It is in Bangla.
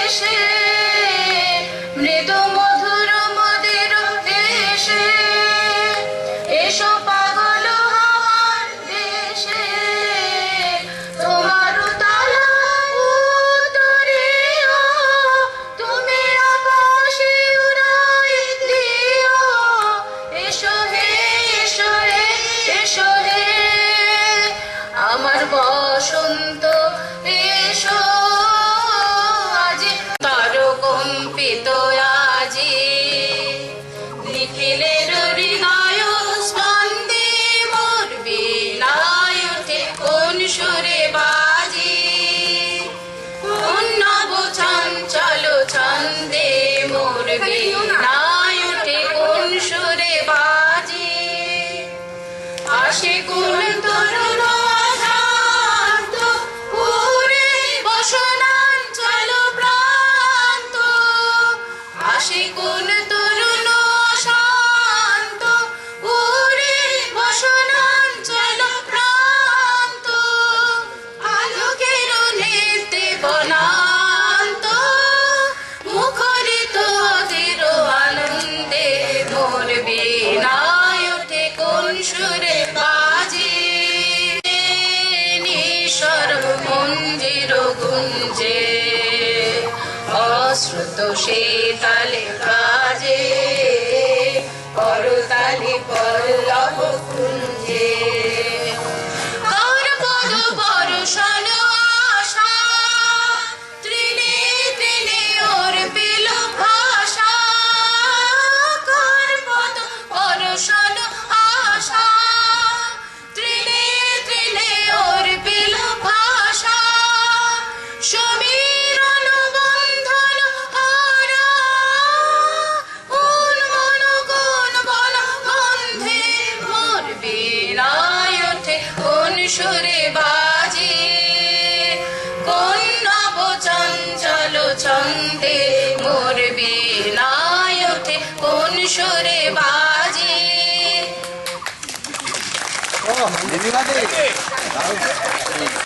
এসে মৃদু মধুর মদির দেশে এসো পাগল হওয়ার দেশে তোমার তালা উত্তরীয় তুমি আকাশে উড়াই দিও এসো হে এসো হে এসো হে আমার বসন্ত এসো আজি তারকম্পিত আজি নিখিলের হৃদয় স্পন্দে মোর বীণায় ওঠে কোন সুরে বাজি কোন নব চঞ্চল ছন্দে মোর বীণায় ওঠে কোন সুরে বাজি আসে কোন তরুণ শান্ত পুরে বসনাঞ্চল প্রান্ত আসে কোন তরুণ শান্ত পুরে বসনাঞ্চল প্রান্ত আলোকের নেতে বনান্ত মুখরিত অধীর আনন্দে মোর বীণায় ওঠে কোন সুরে বাজি নিঃস্বর মঞ্জির গুঞ্জে অশ্রুত শীতলে কাজে করতালি পল্লব কুঞ্জে কর পদ বর্ষণ আশা তৃণে তৃণে ওর পিল ভাষা কর পদ বর্ষণ আশা তৃণে তৃণে ওর পিল ভাষা সমীরণ বন্ধন হারা উন্মন কোন বন গন্ধে মোর বীণায় ওঠে কোন সুরে বাজি কোন নব চঞ্চল ছন্দে মোর বীণায় ওঠে কোন সুরে বাজি ধন্যবাদ।